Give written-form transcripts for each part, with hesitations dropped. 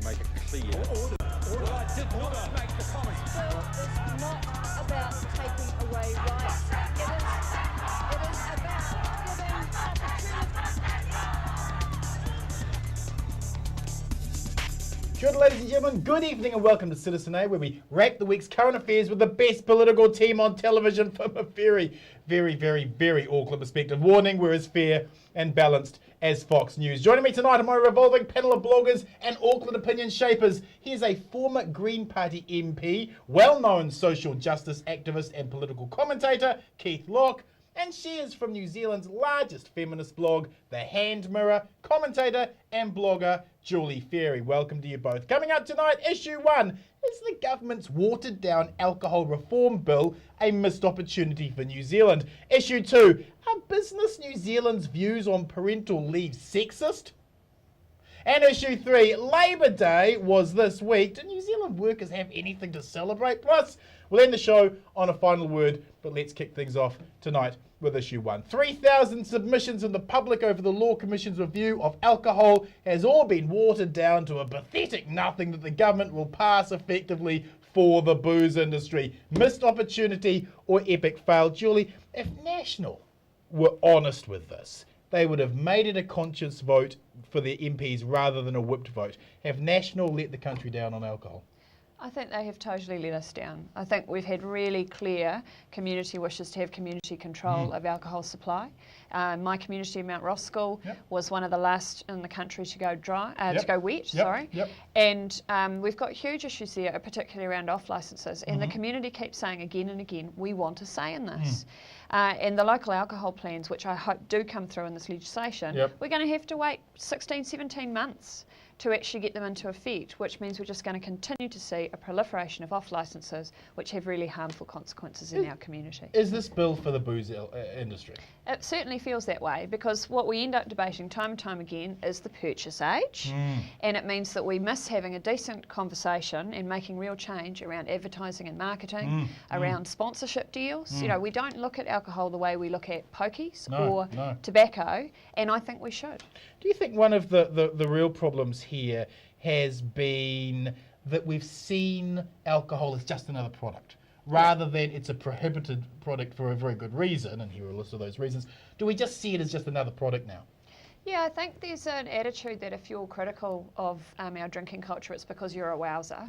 make it clear. Well, I did not make the comment. Bill is not about taking away rights. It is about giving opportunity. Good, ladies and gentlemen, good evening and welcome to Citizen A, where we wrap the week's current affairs with the best political team on television from a very Auckland perspective. Warning, we're as fair and balanced as Fox News. Joining me tonight are my revolving panel of bloggers and Auckland opinion shapers. Here's a former Green Party MP, well-known social justice activist and political commentator, Keith Locke. And she is from New Zealand's largest feminist blog, The Hand Mirror, commentator and blogger, Julie Ferry. Welcome to you both. Coming up tonight, issue 1. Is the government's watered-down alcohol reform bill a missed opportunity for New Zealand? Issue 2. Are Business New Zealand's views on parental leave sexist? And issue 3. Labour Day was this week. Do New Zealand workers have anything to celebrate? Plus, we'll end the show on a final word, but let's kick things off tonight with issue 1. 3,000 submissions in the public over the Law Commission's review of alcohol has all been watered down to a pathetic nothing that the government will pass effectively for the booze industry. Missed opportunity or epic fail? Julie, if National were honest with this, they would have made it a conscious vote for their MPs rather than a whipped vote. Have National let the country down on alcohol? I think they have totally let us down. I think we've had really clear community wishes to have community control of alcohol supply. My community, Mount Roskill, was one of the last in the country to go to go wet. And we've got huge issues there, particularly around off licences. And the community keeps saying again and again, we want a say in this. And the local alcohol plans, which I hope do come through in this legislation, we're going to have to wait 16, 17 months to actually get them into effect, which means we're just going to continue to see a proliferation of off licences which have really harmful consequences in our community. Is this bill for the booze industry? It certainly feels that way, because what we end up debating time and time again is the purchase age, and it means that we miss having a decent conversation and making real change around advertising and marketing, around sponsorship deals. You know, we don't look at alcohol the way we look at pokies or tobacco, and I think we should. Do you think one of the real problems here has been that we've seen alcohol as just another product, rather than it's a prohibited product for a very good reason, and here are a list of those reasons? Do we just see it as just another product now? Yeah, I think there's an attitude that if you're critical of our drinking culture, it's because you're a wowser.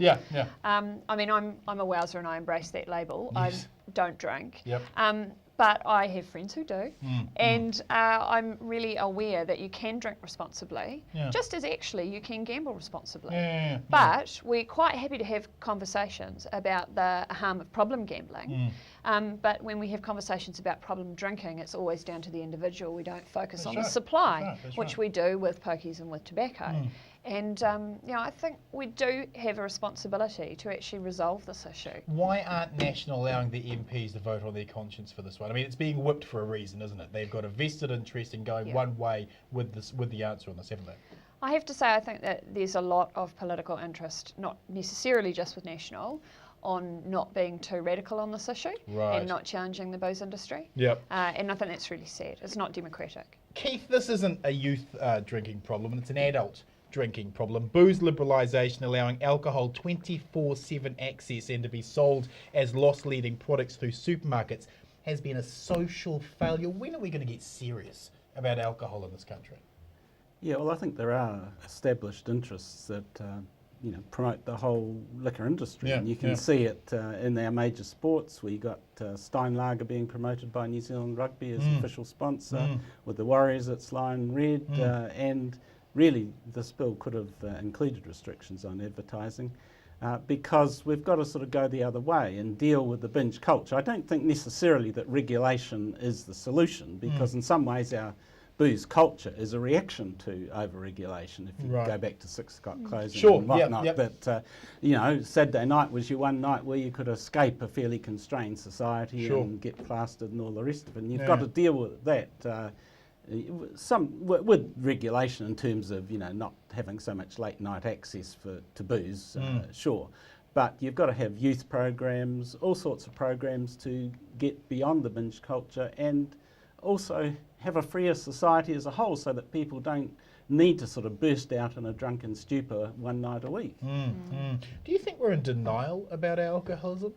I mean, I'm a wowser and I embrace that label. Yes. I don't drink. But I have friends who do, and I'm really aware that you can drink responsibly, just as actually you can gamble responsibly. But we're quite happy to have conversations about the harm of problem gambling. But when we have conversations about problem drinking, it's always down to the individual. We don't focus on the supply, which we do with pokies and with tobacco. And you know, I think we do have a responsibility to actually resolve this issue. Why aren't National allowing the MPs to vote on their conscience for this one? I mean, it's being whipped for a reason, isn't it? They've got a vested interest in going one way with the answer on this, haven't they? I have to say, I think that there's a lot of political interest, not necessarily just with National, on not being too radical on this issue and not challenging the booze industry. And I think that's really sad. It's not democratic. Keith, this isn't a youth drinking problem, it's an adult drinking problem. Booze liberalisation, allowing alcohol 24/7 access and to be sold as loss-leading products through supermarkets, has been a social failure. When are we going to get serious about alcohol in this country? Yeah, well, I think there are established interests that promote the whole liquor industry, and you can see it in our major sports. We got Steinlager being promoted by New Zealand Rugby as official sponsor. With the Warriors, it's Lion Red, and really, this bill could have included restrictions on advertising because we've got to sort of go the other way and deal with the binge culture. I don't think necessarily that regulation is the solution, because in some ways our booze culture is a reaction to over-regulation, if you go back to 6 o'clock closing and whatnot. But, you know, Saturday night was your one night where you could escape a fairly constrained society and get plastered and all the rest of it. And you've got to deal with that. With regulation in terms of not having so much late night access to booze, but you've got to have youth programs, all sorts of programs to get beyond the binge culture, and also have a freer society as a whole, so that people don't need to sort of burst out in a drunken stupor one night a week. Do you think we're in denial about our alcoholism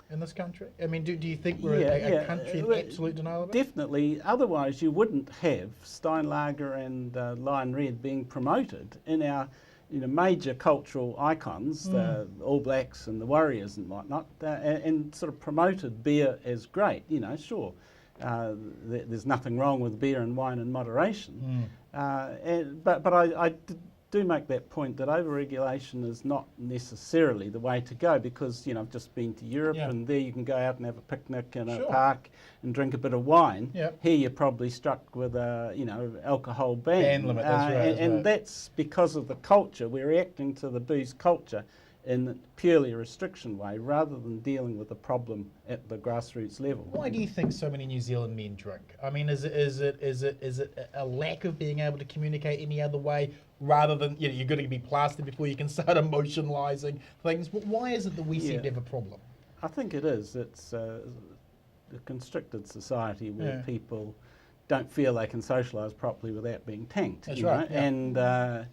in this country? I mean, do you think we're a country in absolute denial about it? Definitely. Otherwise, you wouldn't have Steinlager and Lion Red being promoted in our major cultural icons, the All Blacks and the Warriors and whatnot, and sort of promoted beer as great. Sure, there's nothing wrong with beer and wine in moderation, but I do make that point that over-regulation is not necessarily the way to go, because I've just been to Europe and there you can go out and have a picnic in a park and drink a bit of wine. Here you're probably struck with a alcohol ban limit. That's right, and that's because of the culture. We're reacting to the booze culture in purely a restriction way rather than dealing with the problem at the grassroots level. Why do you think so many New Zealand men drink? I mean, is it a lack of being able to communicate any other way rather than you're going to be plastered before you can start emotionalising things? But why is it that we seem to have a problem? I think it is. It's a constricted society where people don't feel they can socialise properly without being tanked. That's right. And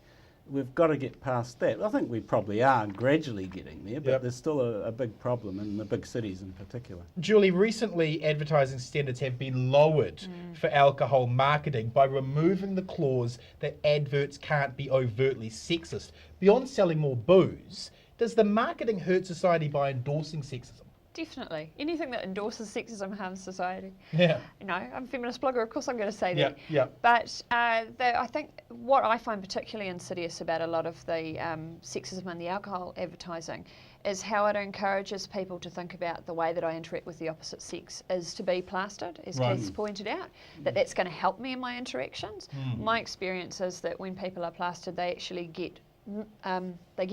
we've got to get past that. I think we probably are gradually getting there, but there's still a big problem in the big cities in particular. Julie, recently advertising standards have been lowered for alcohol marketing by removing the clause that adverts can't be overtly sexist. Beyond selling more booze, does the marketing hurt society by endorsing sexism? Definitely. Anything that endorses sexism harms society. Yeah. I'm a feminist blogger, of course I'm going to say that. Yeah. But I think what I find particularly insidious about a lot of the sexism and the alcohol advertising is how it encourages people to think about the way that I interact with the opposite sex is to be plastered, as Keith's pointed out, that's going to help me in my interactions. My experience is that when people are plastered, they actually get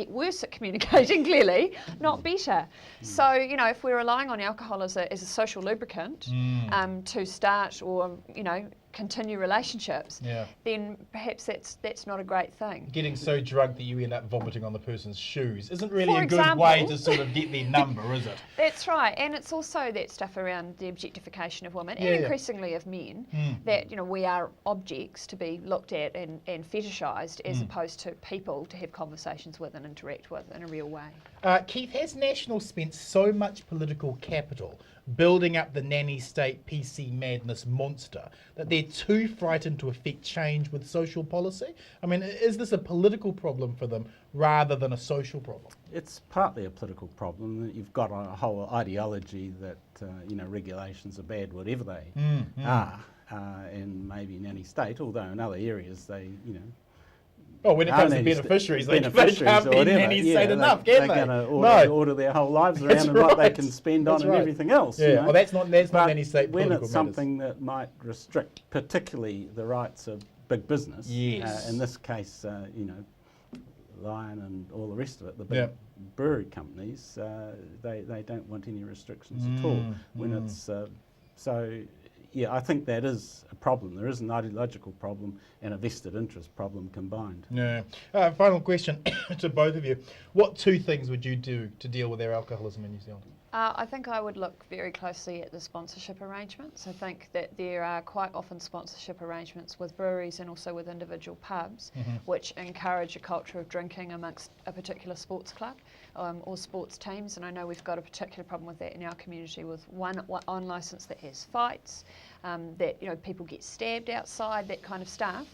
worse at communicating, clearly, not better. So, if we're relying on alcohol as a social lubricant to start or, continue relationships, then perhaps that's not a great thing. Getting so drunk that you end up vomiting on the person's shoes isn't really a good way to sort of get their number, is it? That's right. And it's also that stuff around the objectification of women and increasingly of men, that, we are objects to be looked at and fetishised as opposed to people to have conversations with and interact with in a real way. Keith, has National spent so much political capital building up the nanny state PC madness monster that they're too frightened to affect change with social policy? I mean, is this a political problem for them rather than a social problem? It's partly a political problem. You've got a whole ideology that regulations are bad, whatever they are, and maybe in any state, although in other areas they, Oh, when it comes to beneficiaries, they can't be nanny state enough, can they? They're going to order their whole lives around and what they can spend on and everything else. Yeah, well, that's not nanny state when political it's something that might restrict particularly the rights of big business, in this case, Lion and all the rest of it, the big brewery companies, they don't want any restrictions at all. When it's I think that is a problem. There is an ideological problem and a vested interest problem combined. Yeah. Final question to both of you. What two things would you do to deal with our alcoholism in New Zealand? I think I would look very closely at the sponsorship arrangements. I think that there are quite often sponsorship arrangements with breweries and also with individual pubs which encourage a culture of drinking amongst a particular sports club or sports teams. And I know we've got a particular problem with that in our community with one on licence that has fights, that people get stabbed outside, that kind of stuff.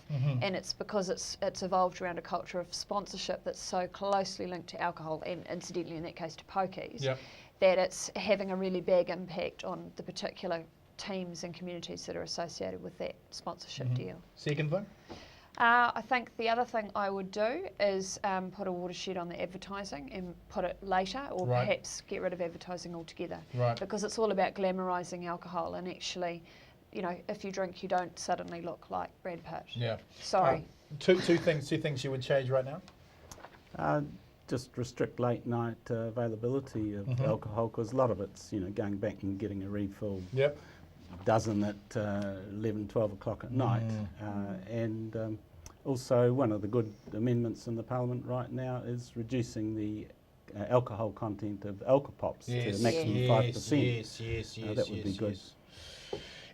And it's because it's evolved around a culture of sponsorship that's so closely linked to alcohol and incidentally in that case to pokies. That it's having a really big impact on the particular teams and communities that are associated with that sponsorship deal. Second thing? I think the other thing I would do is put a watershed on the advertising and put it later or perhaps get rid of advertising altogether. Because it's all about glamorising alcohol and actually, if you drink you don't suddenly look like Brad Pitt. Yeah. Sorry. Two things you would change right now? Just restrict late night availability of alcohol, because a lot of it's going back and getting a refill dozen at 11, 12 o'clock at night. And also one of the good amendments in the Parliament right now is reducing the alcohol content of alcopops to a maximum 5%. Yes, that would be good.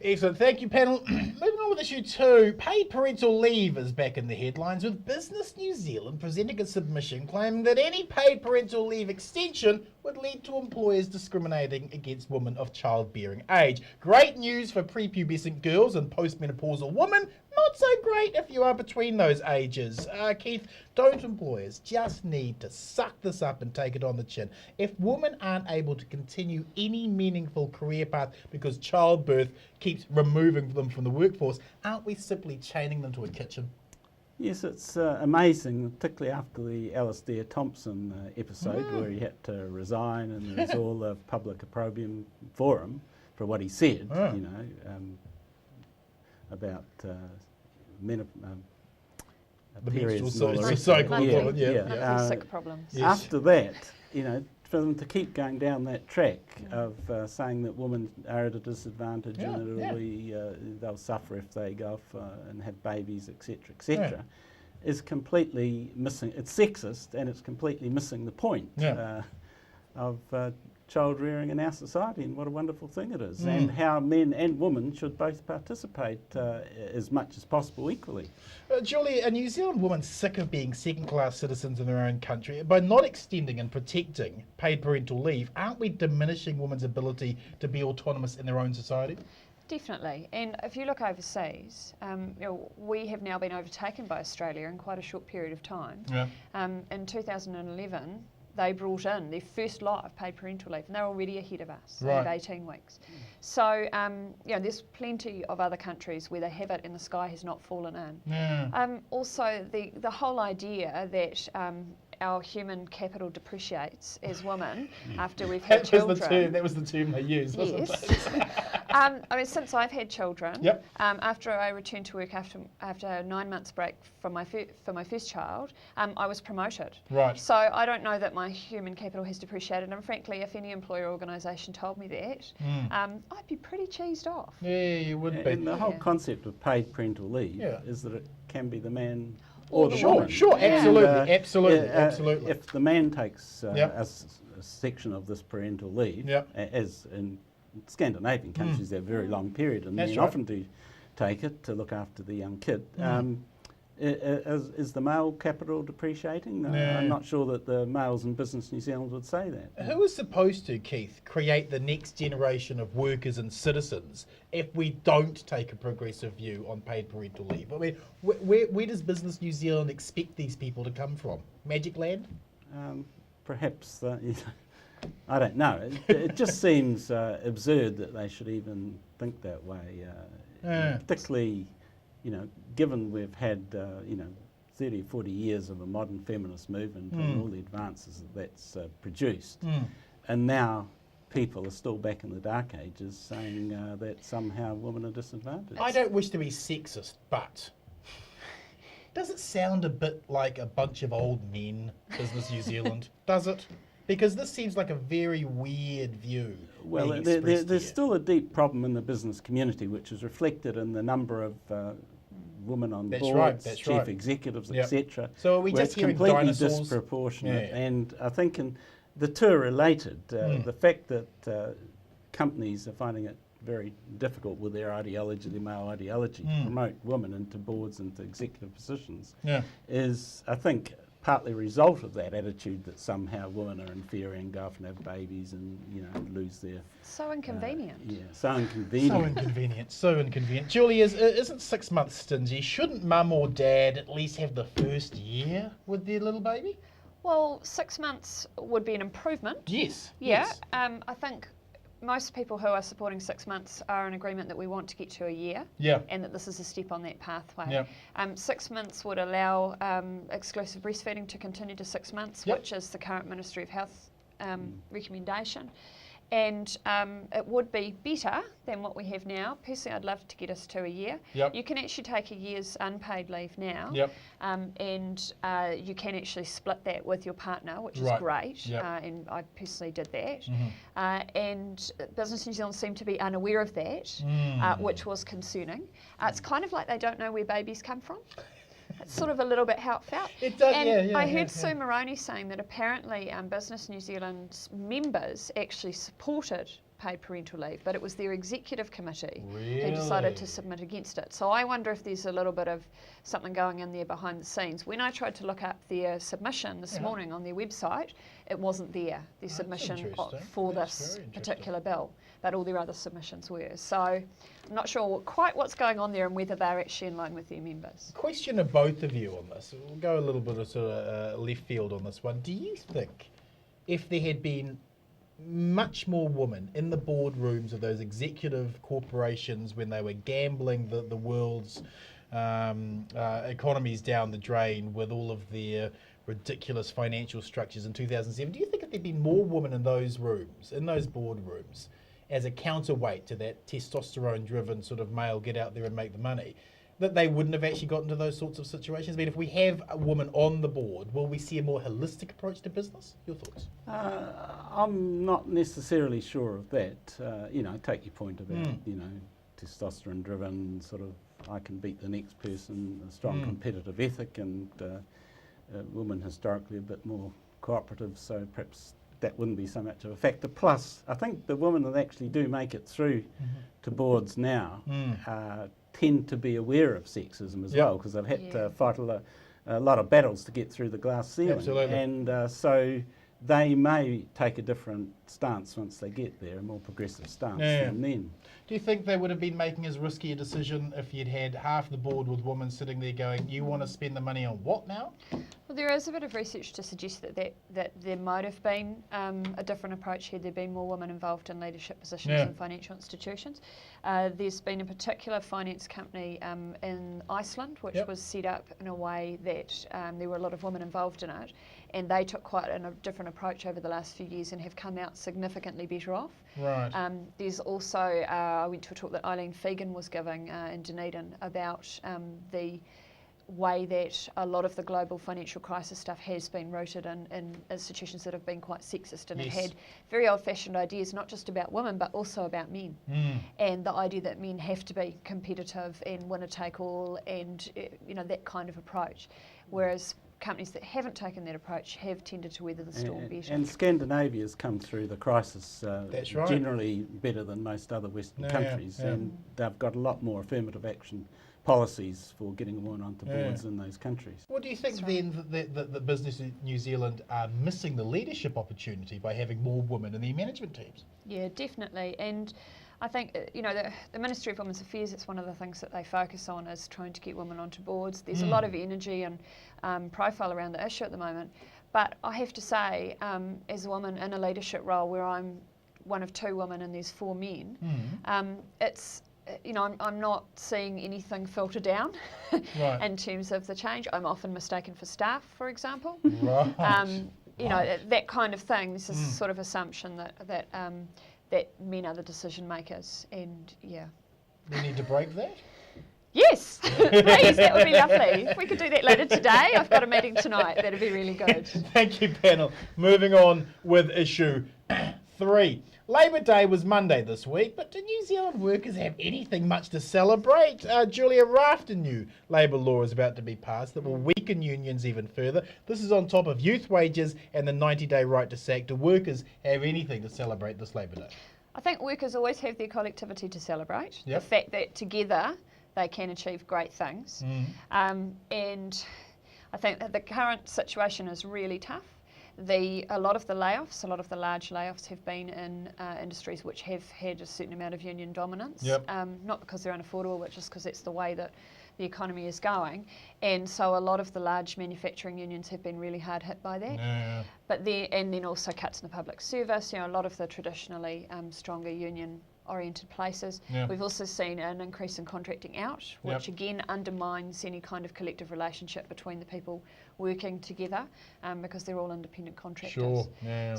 Excellent. Thank you, panel. Moving on with issue 2. Paid parental leave is back in the headlines, with Business New Zealand presenting a submission claiming that any paid parental leave extension would lead to employers discriminating against women of childbearing age. Great news for prepubescent girls and postmenopausal women. Not so great if you are between those ages. Keith, don't employers just need to suck this up and take it on the chin? If women aren't able to continue any meaningful career path because childbirth keeps removing them from the workforce, aren't we simply chaining them to a kitchen? Yes, it's amazing, particularly after the Alistair Thompson episode where he had to resign and there's all the public opprobrium for him for what he said, you know, about periods and all the rest of it. Sick problems. Yes. After that, you know, for them to keep going down that track of saying that women are at a disadvantage and it'll be, they'll suffer if they go off and have babies, etc., is completely missing. It's sexist and it's completely missing the point of child rearing in our society and what a wonderful thing it is, and how men and women should both participate as much as possible equally. Julie, a New Zealand woman sick of being second-class citizens in their own country, by not extending and protecting paid parental leave, aren't we diminishing women's ability to be autonomous in their own society? Definitely, and if you look overseas, you know, we have now been overtaken by Australia in quite a short period of time. In 2011, they brought in their first lot of paid parental leave, and they're already ahead of us. They have 18 weeks. So, you know, there's plenty of other countries where they have it and the sky has not fallen in. Also, the whole idea that our human capital depreciates as women after we've had children. That was the term they used, wasn't it? I mean, since I've had children, after I returned to work after a 9 months break from my first child, I was promoted. Right. So I don't know that my human capital has depreciated, and frankly, if any employer organisation told me that, I'd be pretty cheesed off. Yeah, you would be. And the whole concept of paid parental leave is that it can be the man or the woman. Sure, absolutely, absolutely. If the man takes a section of this parental leave, as in Scandinavian countries, they have a very long period, and they often do take it to look after the young kid. Is the male capital depreciating? I'm not sure that the males in Business New Zealand would say that. Who is supposed to, Keith, create the next generation of workers and citizens if we don't take a progressive view on paid parental leave? I mean, where does Business New Zealand expect these people to come from? Magic Land? Perhaps, I don't know. It just seems absurd that they should even think that way, particularly, you know, given we've had, you know, 30, 40 years of a modern feminist movement and all the advances that's produced. And now people are still back in the dark ages saying that somehow women are disadvantaged. I don't wish to be sexist, but does it sound a bit like a bunch of old men, Business New Zealand? Does it? Because this seems like a very weird view. Well, there's still a deep problem in the business community, which is reflected in the number of women on boards, chief executives, etc. So are we just hearing completely dinosaurs? Disproportionate. And I think the two are related. The fact that companies are finding it very difficult with their ideology, their male ideology, to promote women into boards and to executive positions is, I think, partly a result of that attitude that somehow women are inferior and go off and have babies and, you know, lose their... So inconvenient. So inconvenient. So inconvenient, so inconvenient. Julie, isn't 6 months stingy? Shouldn't mum or dad at least have the first year with their little baby? Well, 6 months would be an improvement. Yes. Yeah. Yes. I think most people who are supporting 6 months are in agreement that we want to get to a year, and that this is a step on that pathway. 6 months would allow exclusive breastfeeding to continue to 6 months, which is the current Ministry of Health recommendation. And it would be better than what we have now. Personally, I'd love to get us to a year. You can actually take a year's unpaid leave now, and you can actually split that with your partner, which is great. And I personally did that. And Business New Zealand seemed to be unaware of that, which was concerning. It's kind of like they don't know where babies come from. It's sort of a little bit how it felt. It does, and I heard Sue Moroney saying that apparently Business New Zealand's members actually supported paid parental leave, but it was their executive committee who Really? decided to submit against it. So I wonder if there's a little bit of something going in there behind the scenes. When I tried to look up their submission this morning on their website, it wasn't there, their submission for this particular bill, but all their other submissions were. So I'm not sure quite what's going on there and whether they're actually in line with their members. Question to both of you on this. We'll go a little bit of sort of left field on this one. Do you think if there had been much more women in the boardrooms of those executive corporations when they were gambling the world's economies down the drain with all of their ridiculous financial structures in 2007, do you think if there'd been more women in those rooms, in those boardrooms, as a counterweight to that testosterone-driven sort of male get out there and make the money, that they wouldn't have actually got into those sorts of situations? I mean, if we have a woman on the board, will we see a more holistic approach to business? Your thoughts? I'm not necessarily sure of that. Take your point about, testosterone-driven sort of, I can beat the next person, a strong competitive ethic, and women historically a bit more cooperative, so perhaps that wouldn't be so much of a factor. Plus, I think the women that actually do make it through to boards now tend to be aware of sexism as well, because they've had to fight a lot of battles to get through the glass ceiling. Absolutely. And so they may take a different stance once they get there, a more progressive stance than men. Do you think they would have been making as risky a decision if you'd had half the board with women sitting there going, you want to spend the money on what now? Well, there is a bit of research to suggest that there might have been a different approach had there been more women involved in leadership positions in financial institutions. There's been a particular finance company in Iceland which was set up in a way that there were a lot of women involved in it, and they took quite a different approach over the last few years and have come out significantly better off. Right. There's also, I went to a talk that Eileen Fegan was giving in Dunedin about the way that a lot of the global financial crisis stuff has been rooted in institutions that have been quite sexist and have had very old-fashioned ideas, not just about women, but also about men. And the idea that men have to be competitive and winner-take-all and, that kind of approach. Whereas companies that haven't taken that approach have tended to weather the storm better. And Scandinavia's come through the crisis That's right. generally better than most other Western countries, and they've got a lot more affirmative action policies for getting women onto boards in those countries. Well, do you think then that the business in New Zealand are missing the leadership opportunity by having more women in their management teams? Yeah, definitely. And I think, the Ministry of Women's Affairs, it's one of the things that they focus on is trying to get women onto boards. There's a lot of energy and profile around the issue at the moment. But I have to say, as a woman in a leadership role where I'm one of 2 women and there's 4 men, it's, I'm not seeing anything filter down in terms of the change. I'm often mistaken for staff, for example. That kind of thing. This is sort of assumption that men are the decision makers, and We need to break that? Yes, please, that would be lovely. If we could do that later today, I've got a meeting tonight, that'd be really good. Thank you, panel. Moving on with issue 3. Labour Day was Monday this week, but do New Zealand workers have anything much to celebrate? Julia, raft of new labour law is about to be passed that will weaken unions even further. This is on top of youth wages and the 90-day right to sack. Do workers have anything to celebrate this Labour Day? I think workers always have their collectivity to celebrate. Yep. The fact that together they can achieve great things. And I think that the current situation is really tough. A lot of the large layoffs have been in industries which have had a certain amount of union dominance, not because they're unaffordable, but just because that's the way that the economy is going. And so a lot of the large manufacturing unions have been really hard hit by that. But then also cuts in the public service, a lot of the traditionally stronger union-oriented places. We've also seen an increase in contracting out, which again undermines any kind of collective relationship between the people working together, because they're all independent contractors.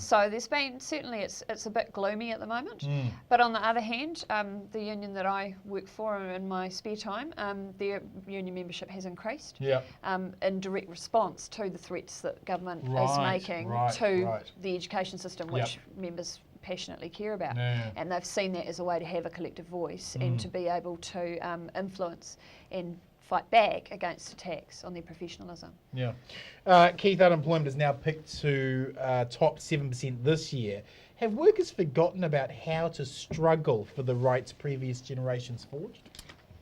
So there's been, certainly it's a bit gloomy at the moment, but on the other hand, the union that I work for in my spare time, their union membership has increased in direct response to the threats that government is making to the education system, which members passionately care about, and they've seen that as a way to have a collective voice and to be able to influence and fight back against attacks on their professionalism. Yeah. Keith, unemployment is now picked to top 7% this year. Have workers forgotten about how to struggle for the rights previous generations forged?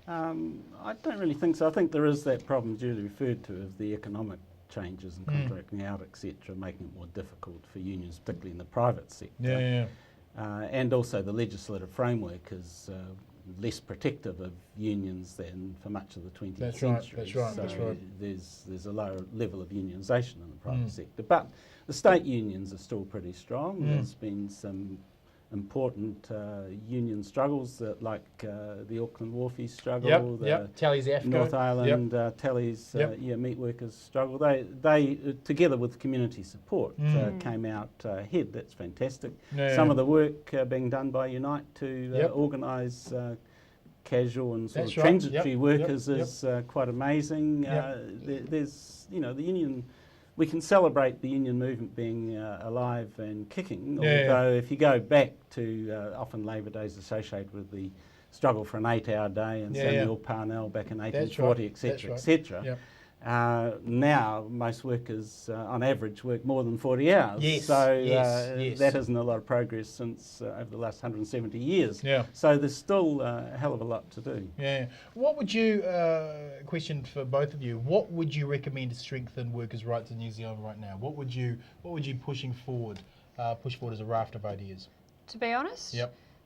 I don't really think so. I think there is that problem duly referred to of the economic changes and contracting out, etc., making it more difficult for unions, particularly in the private sector. Yeah. And also the legislative framework is less protective of unions than for much of the 20th century. That's right. So there's a lower level of unionisation in the private sector. But the state unions are still pretty strong. There's been some important union struggles like the Auckland Wharfies struggle, the Tally's AFCO. North Island Tally's meat workers struggle. They together with community support came out ahead. That's fantastic. Some of the work being done by Unite to organise casual and sort of transitory workers is quite amazing. There's the union. We can celebrate the union movement being alive and kicking, although if you go back to often Labour Days associated with the struggle for an 8-hour day and Samuel Parnell back in 1840, etc., etc. Now most workers on average work more than 40 hours, that isn't a lot of progress since over the last 170 years. So there's still a hell of a lot to do. What would you, question for both of you, what would you recommend to strengthen workers' rights in New Zealand right now? What would you push forward as a raft of ideas? To be honest,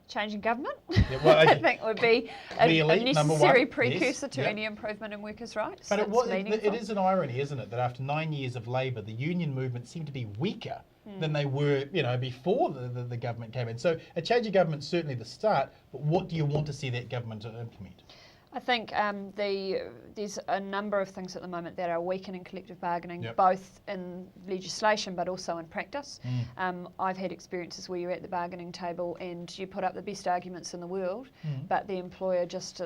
changing government, I think would be a necessary precursor to any improvement in workers' rights. But it is an irony, isn't it, that after 9 years of Labour, the union movement seemed to be weaker than they were, before the government came in. So a change of government is certainly the start, but what do you want to see that government implement? I think there's a number of things at the moment that are weakening collective bargaining, both in legislation but also in practice. I've had experiences where you're at the bargaining table and you put up the best arguments in the world, but the employer just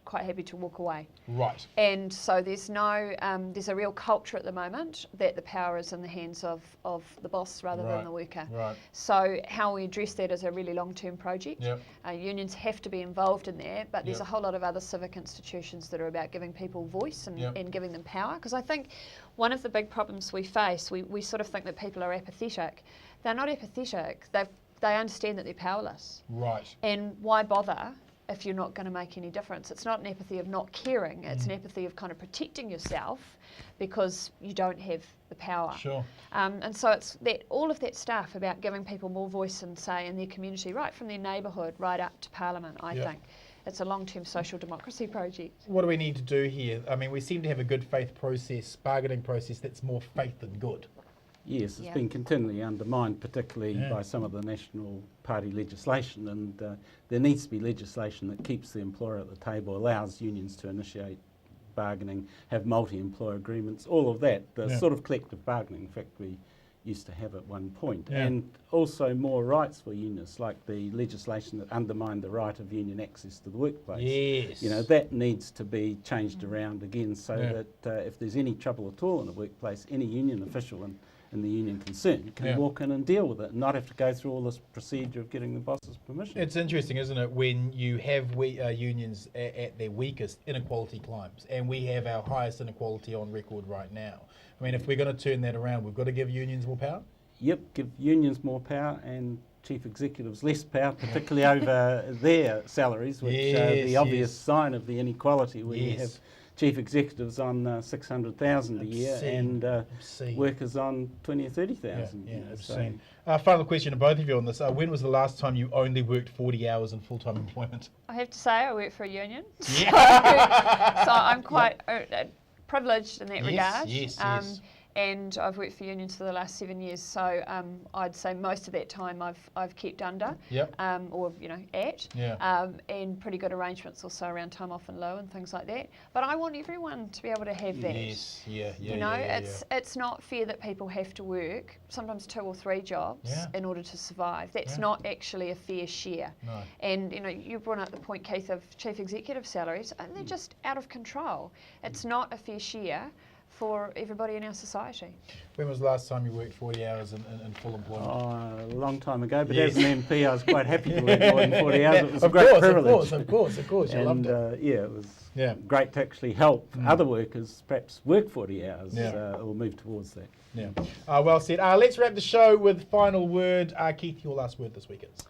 quite happy to walk away. Right. And so there's a real culture at the moment that the power is in the hands of the boss rather than the worker. Right. So how we address that is a really long-term project. Unions have to be involved in that, but there's a whole lot of other civic institutions that are about giving people voice and giving them power. Because I think one of the big problems we face, we sort of think that people are apathetic. They're not apathetic. They understand that they're powerless. Right. And why bother if you're not going to make any difference? It's not an apathy of not caring, it's an apathy of kind of protecting yourself because you don't have the power. Sure. And so it's all of that stuff about giving people more voice and say in their community, right from their neighbourhood right up to Parliament, I think. It's a long-term social democracy project. What do we need to do here? I mean, we seem to have a good faith bargaining process that's more faith than good. Yes, it's been continually undermined, particularly by some of the National Party legislation, and there needs to be legislation that keeps the employer at the table, allows unions to initiate bargaining, have multi-employer agreements, all of that, the sort of collective bargaining, in fact, we used to have at one point. And also more rights for unionists, like the legislation that undermined the right of union access to the workplace. Yes. That needs to be changed around again so that if there's any trouble at all in the workplace, any union official and the union concerned can walk in and deal with it and not have to go through all this procedure of getting the boss's permission. It's interesting, isn't it, when you have unions at their weakest, inequality climbs, and we have our highest inequality on record right now. I mean, if we're going to turn that around, we've got to give unions more power? Yep, give unions more power and chief executives less power, particularly over their salaries, which are the obvious sign of the inequality where you have chief executives on $600,000 a year and workers on $20,000 or $30,000. Obscene. Final question to both of you on this. When was the last time you only worked 40 hours in full-time employment? I have to say I work for a union, so I'm quite privileged in that regard. Yes. And I've worked for unions for the last 7 years, so I'd say most of that time I've kept under, or at, and pretty good arrangements also around time off and low and things like that. But I want everyone to be able to have that. It's not fair that people have to work sometimes 2 or 3 jobs in order to survive. That's not actually a fair share. No. And you brought up the point, Keith, of chief executive salaries. They're just out of control. It's not a fair share for everybody in our society. When was the last time you worked 40 hours in full employment? Oh, a long time ago, but Yes. as an MP I was quite happy to work more than 40 hours. It was a Of great course, privilege. of course, you loved And it. yeah, it was Yeah. great to actually help other workers perhaps work 40 hours Yeah. or move towards that. Yeah. Well said. Let's wrap the show with final word. Keith, your last word this week is?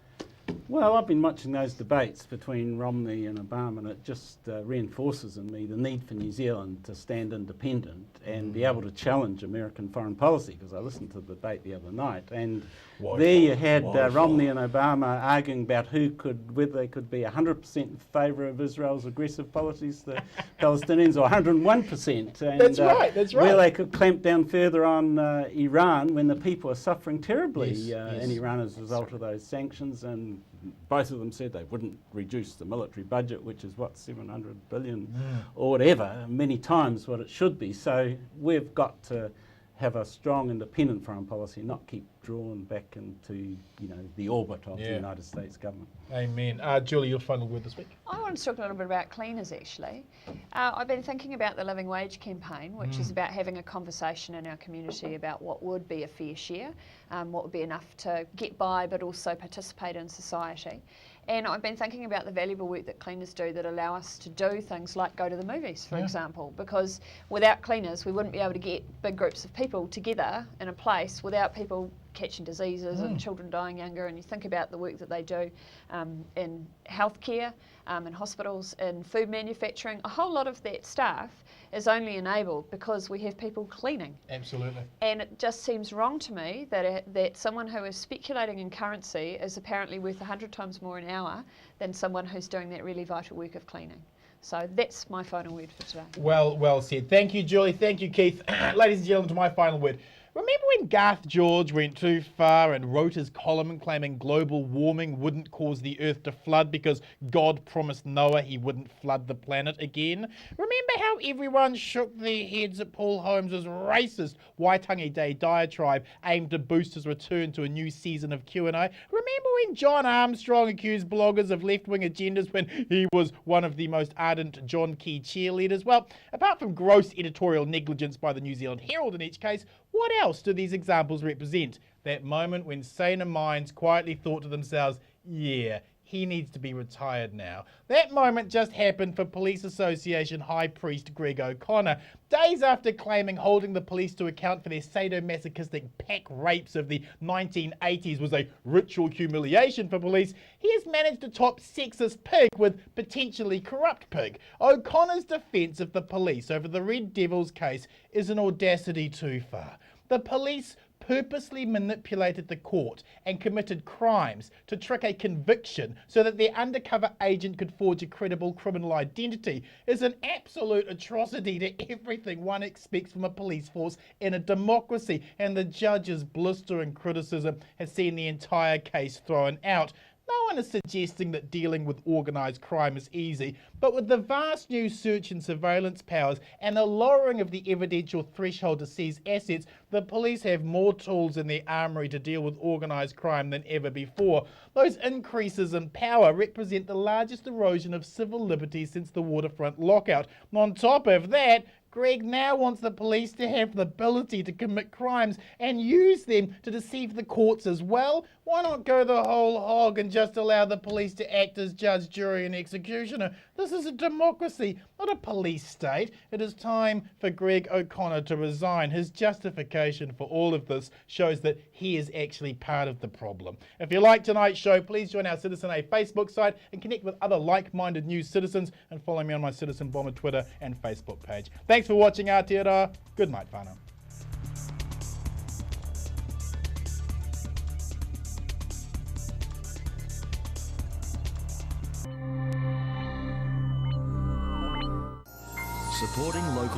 Well, I've been watching those debates between Romney and Obama, and it just reinforces in me the need for New Zealand to stand independent and be able to challenge American foreign policy, because I listened to the debate the other night, and there you had Romney and Obama arguing about whether they could be 100% in favour of Israel's aggressive policies to the Palestinians, or 101%. And, That's right. Where they could clamp down further on Iran when the people are suffering terribly in Iran as a result of those sanctions, and both of them said they wouldn't reduce the military budget, which is what, 700 billion or whatever, many times what it should be. So we've got to have a strong independent foreign policy, not keep drawn back into the orbit of the United States government. Amen. Julie, your final word this week? I want to talk a little bit about cleaners, actually. I've been thinking about the Living Wage campaign, which is about having a conversation in our community about what would be a fair share, what would be enough to get by but also participate in society. And I've been thinking about the valuable work that cleaners do that allow us to do things like go to the movies, for example, because without cleaners we wouldn't be able to get big groups of people together in a place without people catching diseases and children dying younger. And you think about the work that they do in healthcare, in hospitals, in food manufacturing. A whole lot of that staff is only enabled because we have people cleaning. Absolutely. And it just seems wrong to me that someone who is speculating in currency is apparently worth 100 times more an hour than someone who's doing that really vital work of cleaning. So that's my final word for today. Well said. Thank you, Julie. Thank you, Keith. Ladies and gentlemen, to my final word. Remember when Garth George went too far and wrote his column claiming global warming wouldn't cause the earth to flood because God promised Noah he wouldn't flood the planet again? Remember how everyone shook their heads at Paul Holmes' racist Waitangi Day diatribe aimed to boost his return to a new season of Q&A? Remember when John Armstrong accused bloggers of left-wing agendas when he was one of the most ardent John Key cheerleaders? Well, apart from gross editorial negligence by the New Zealand Herald in each case, what else do these examples represent? That moment when saner minds quietly thought to themselves, yeah, he needs to be retired now. That moment just happened for Police Association High Priest Greg O'Connor. Days after claiming holding the police to account for their sadomasochistic pack rapes of the 1980s was a ritual humiliation for police, he has managed to top sexist pig with potentially corrupt pig. O'Connor's defence of the police over the Red Devils case is an audacity too far. The police purposely manipulated the court and committed crimes to trick a conviction so that their undercover agent could forge a credible criminal identity is an absolute atrocity to everything one expects from a police force in a democracy, and the judge's blistering criticism has seen the entire case thrown out. No one is suggesting that dealing with organised crime is easy, but with the vast new search and surveillance powers and the lowering of the evidential threshold to seize assets, the police have more tools in their armoury to deal with organised crime than ever before. Those increases in power represent the largest erosion of civil liberties since the waterfront lockout. On top of that, Greg now wants the police to have the ability to commit crimes and use them to deceive the courts as well. Why not go the whole hog and just allow the police to act as judge, jury and executioner? This is a democracy, not a police state. It is time for Greg O'Connor to resign. His justification for all of this shows that he is actually part of the problem. If you like tonight's show, please join our Citizen A Facebook site and connect with other like-minded news citizens, and follow me on my Citizen Bomber Twitter and Facebook page. Thanks for watching Aotearoa. Good night, whānau. Supporting local